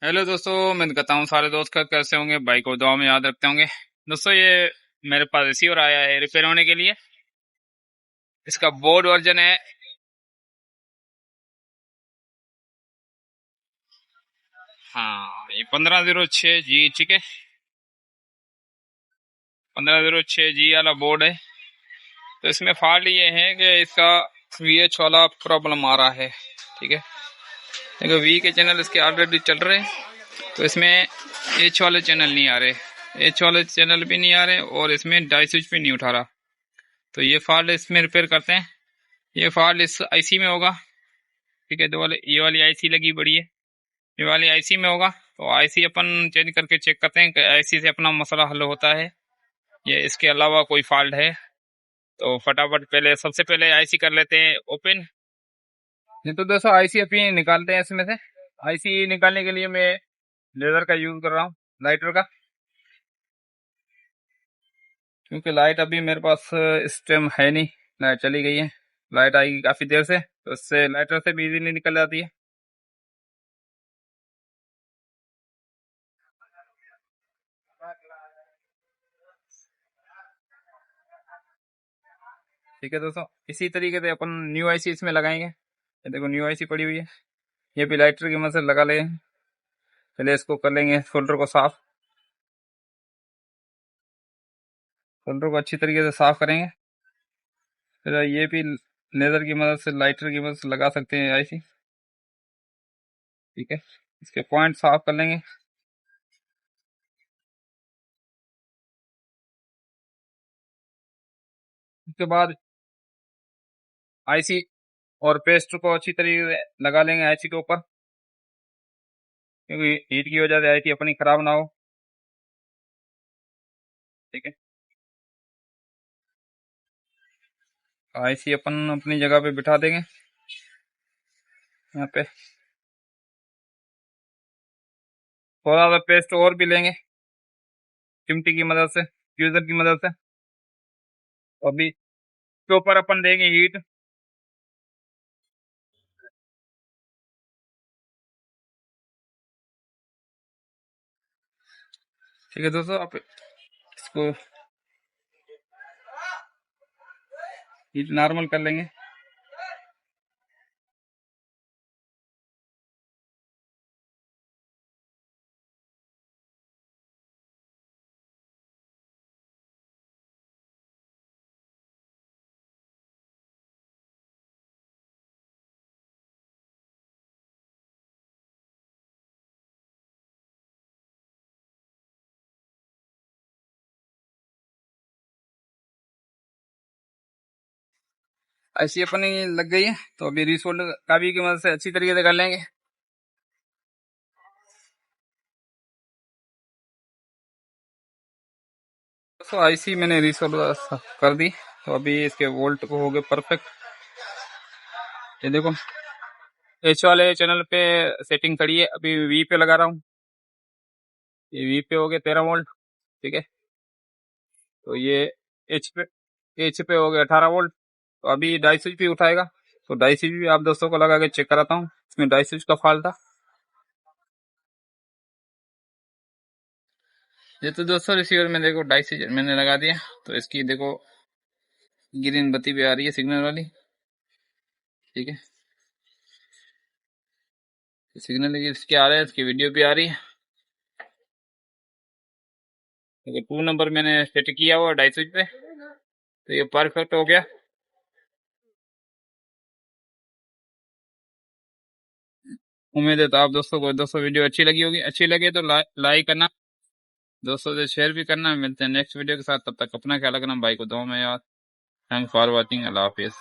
Hello दोस्तों, मैं कहता हूँ सारे दोस्त का कैसे होंगे, भाई को दुआ में याद रखते होंगे। दोस्तों, ये मेरे पास रिसीवर आया है रिपेयर होने के लिए। इसका बोर्ड वर्जन है। हाँ, ये 1506G, ठीक है। 1506G वाला बोर्ड है। तो इसमें फॉल्ट ये है कि इसका VH वाला प्रॉब्लम आ रहा है, ठीक है। देखो, V के चैनल इसके ऑलरेडी चल रहे हैं, तो इसमें H वाले चैनल नहीं आ रहे। H वाले चैनल भी नहीं आ रहे और इसमें डाई स्विच भी नहीं उठा रहा। तो ये फॉल्ट इसमें रिपेयर करते हैं। ये फॉल्ट इस आईसी में होगा, ठीक है। ये वाली आईसी लगी बड़ी है, ये वाली आईसी में होगा। तो आईसी अपन चेंज करके चेक करते हैं कि आईसी से अपना मसला हल होता है, ये इसके अलावा कोई फॉल्ट है। तो फटाफट पहले सबसे पहले आईसी कर लेते हैं ओपन। नहीं तो दोस्तों, आईसी अभी निकालते हैं इसमें से। आईसी निकालने के लिए मैं लेजर का यूज कर रहा हूँ, लाइटर का, क्योंकि लाइट अभी मेरे पास इस टाइम है नहीं। लाइट चली गई है, लाइट आएगी काफी देर से, तो इससे लाइटर से भी इजीली निकल जाती है। ठीक है दोस्तों, इसी तरीके से अपन न्यू आईसी इसमें लगाएंगे। ये देखो, न्यू आईसी पड़ी हुई है, ये भी लाइटर की मदद से लगा लेंगे। पहले इसको कर लेंगे फोल्डर को साफ। फोल्डर को अच्छी तरीके से साफ करेंगे। फिर ये भी लेजर की मदद से, लाइटर की मदद से लगा सकते हैं आईसी, ठीक है। इसके पॉइंट साफ कर लेंगे। उसके बाद आईसी और पेस्ट को अच्छी तरीके से लगा लेंगे आईसी के ऊपर, क्योंकि हीट की वजह से आईसी अपनी खराब ना हो, ठीक है। आईसी अपन अपनी जगह पे बिठा देंगे यहाँ पे। थोड़ा सा पेस्ट और भी लेंगे चिमटी की मदद से, यूजर की मदद से। अभी के ऊपर अपन देंगे हीट। ठीक है दोस्तों, आप इसको हीट नॉर्मल कर लेंगे। ऐसी अपनी लग गई है, तो अभी रीसोल्डर काबी की मदद से अच्छी तरीके से कर लेंगे। दोस्तों, आईसी मैंने रीसोल्डर कर दी, तो अभी इसके वोल्ट को हो गए परफेक्ट। ये देखो, एच वाले चैनल पे सेटिंग खड़ी है, अभी वी पे लगा रहा हूँ। ये वी पे हो गए 13 वोल्ट, ठीक है। तो ये एच पे एच पे हो गए 18 वोल्ट। तो अभी डाई स्विच भी उठाएगा, तो डाई स्विच भी आप दोस्तों को लगा के चेक कराता हूँ। इसमें डाई स्विच का फॉल्ट था। ये तो दोस्तों, रिसीवर में देखो डाई स्विच मैंने लगा दिया, तो इसकी देखो ग्रीन बत्ती भी आ रही है, सिग्नल वाली, ठीक है। सिग्नल इसके आ रहे हैं, इसकी वीडियो भी आ रही है। देखो, 2 नंबर मैंने सेट किया हुआ डाई स्विच पे, तो ये परफेक्ट हो गया। उम्मीद है तो आप दोस्तों को दोस्तों वीडियो अच्छी लगी होगी। अच्छी लगे तो लाइक करना, दोस्तों से शेयर भी करना। मिलते हैं नेक्स्ट वीडियो के साथ, तब तक अपना ख्याल रखना, भाई को दुआ में याद। Thanks for watching, Allah Hafiz.